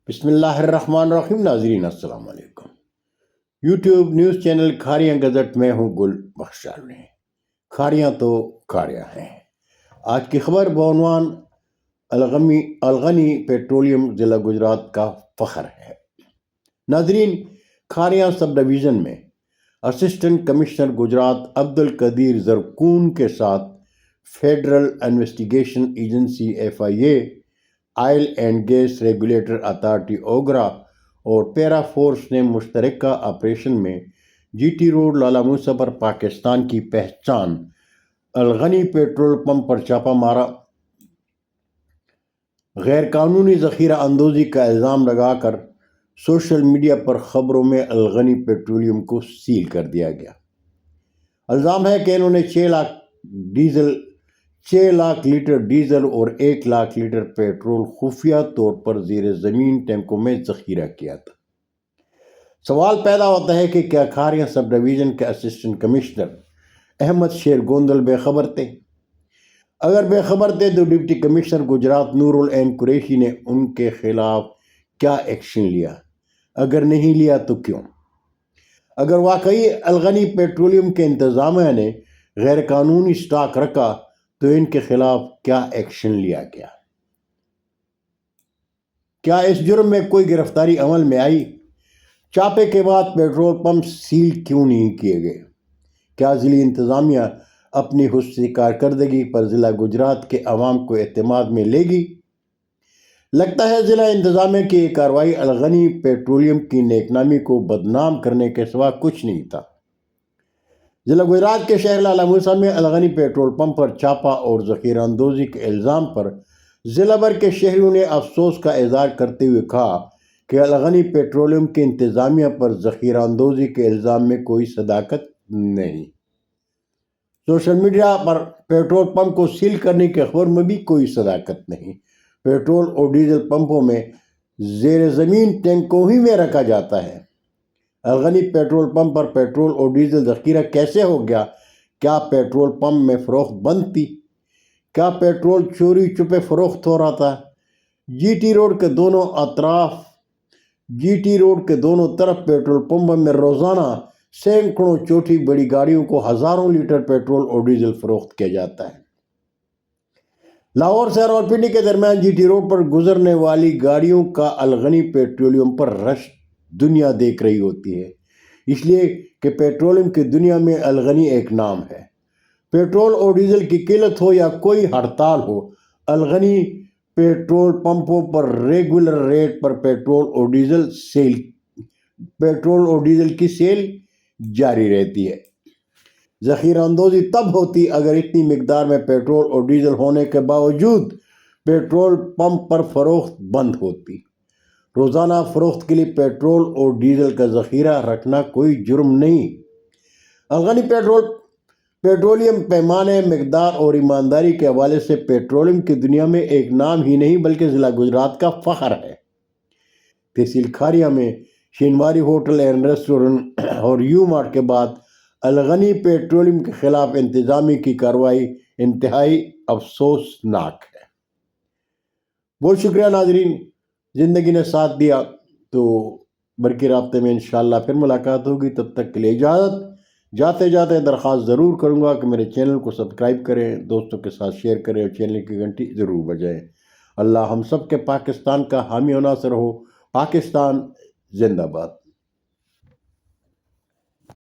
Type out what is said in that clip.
بسم اللہ الرحمن الرحیم۔ ناظرین السلام علیکم۔ YouTube news channel Kharian gazette میں ہوں گل بخشار نے۔ کھاریاں تو کھاریاں ہیں۔ آج کی خبر بعنوان الغنی پیٹرولیم ضلع گجرات کا فخر ہے۔ ناظرین، کھاریاں سب ڈویژن میں اسسٹنٹ کمشنر گجرات عبدالقدیر زرکون کے ساتھ federal investigation agency FIA، oil and gas regulator authority OGRA اور پیرا فورس نے مشترکہ آپریشن میں GT روڈ لالا موسیٰ پر پاکستان کی پہچان الغنی پیٹرول پمپ پر چھاپہ مارا۔ غیر قانونی ذخیرہ اندوزی کا الزام لگا کر سوشل میڈیا پر خبروں میں الغنی پیٹرولیم کو سیل کر دیا گیا۔ الزام ہے کہ انہوں نے 6 لاکھ لیٹر ڈیزل اور 1 لاکھ لیٹر پیٹرول خفیہ طور پر زیر زمین ٹینکوں میں ذخیرہ کیا تھا۔ سوال پیدا ہوتا ہے کہ کیا کھاریاں سب ڈویژن کے اسسٹنٹ کمشنر احمد شیر گوندل بے خبر تھے؟ اگر بے خبر تھے تو ڈپٹی کمشنر گجرات نور العین قریشی نے ان کے خلاف کیا ایکشن لیا؟ اگر نہیں لیا تو کیوں؟ اگر واقعی الغنی پیٹرولیم کے انتظامیہ نے غیر قانونی سٹاک رکھا تو ان کے خلاف کیا ایکشن لیا گیا؟ کیا اس جرم میں کوئی گرفتاری عمل میں آئی؟ چھاپے کے بعد پیٹرول پمپ سیل کیوں نہیں کیے گئے؟ کیا ضلعی انتظامیہ اپنی حسنی کارکردگی پر ضلع گجرات کے عوام کو اعتماد میں لے گی؟ لگتا ہے ضلع انتظامیہ کی یہ کارروائی الغنی پیٹرولیم کی نیک نامی کو بدنام کرنے کے سوا کچھ نہیں تھا۔ ضلع گجرات کے شہر لالا موسیٰ میں الغنی پیٹرول پمپ پر چھاپہ اور ذخیرہ اندوزی کے الزام پر ضلع بھر کے شہریوں نے افسوس کا اظہار کرتے ہوئے کہا کہ الغنی پیٹرولیم کی انتظامیہ پر ذخیرہ اندوزی کے الزام میں کوئی صداقت نہیں۔ سوشل میڈیا پر پیٹرول پمپ کو سیل کرنے کی خبر میں بھی کوئی صداقت نہیں۔ پیٹرول اور ڈیزل پمپوں میں زیر زمین ٹینکوں ہی میں رکھا جاتا ہے۔ الغنی پیٹرول پمپ پر پیٹرول اور ڈیزل ذخیرہ کیسے ہو گیا؟ کیا پیٹرول پمپ میں فروخت بند تھی؟ کیا پیٹرول چوری چھپے فروخت ہو رہا تھا؟ GT روڈ کے دونوں طرف پیٹرول پمپوں میں روزانہ سینکڑوں چھوٹی بڑی گاڑیوں کو ہزاروں لیٹر پیٹرول اور ڈیزل فروخت کیا جاتا ہے۔ لاہور سے راولپنڈی کے درمیان GT روڈ پر گزرنے والی گاڑیوں کا الغنی پیٹرولیم پر رش دنیا دیکھ رہی ہوتی ہے، اس لیے کہ پیٹرولیم کی دنیا میں الغنی ایک نام ہے۔ پیٹرول اور ڈیزل کی قلت ہو یا کوئی ہڑتال ہو، الغنی پیٹرول پمپوں پر ریگولر ریٹ پر پیٹرول اور ڈیزل کی سیل جاری رہتی ہے۔ ذخیرہ اندوزی تب ہوتی اگر اتنی مقدار میں پیٹرول اور ڈیزل ہونے کے باوجود پیٹرول پمپ پر فروخت بند ہوتی۔ روزانہ فروخت کے لیے پیٹرول اور ڈیزل کا ذخیرہ رکھنا کوئی جرم نہیں۔ الغنی پیٹرولیم پیمانے، مقدار اور ایمانداری کے حوالے سے پیٹرولیم کی دنیا میں ایک نام ہی نہیں بلکہ ضلع گجرات کا فخر ہے۔ تحصیل کھاریاں میں شینواری ہوٹل اینڈ ریسٹورنٹ اور یو مارٹ کے بعد الغنی پیٹرولیم کے خلاف انتظامیہ کی کارروائی انتہائی افسوسناک ہے۔ بہت شکریہ ناظرین، زندگی نے ساتھ دیا تو برقی رابطے میں انشاءاللہ پھر ملاقات ہوگی۔ تب تک کے لیے اجازت۔ جاتے جاتے درخواست ضرور کروں گا کہ میرے چینل کو سبسکرائب کریں، دوستوں کے ساتھ شیئر کریں اور چینل کی گھنٹی ضرور بجائیں۔ اللہ ہم سب کے پاکستان کا حامی و ناصر ہو۔ پاکستان زندہ باد۔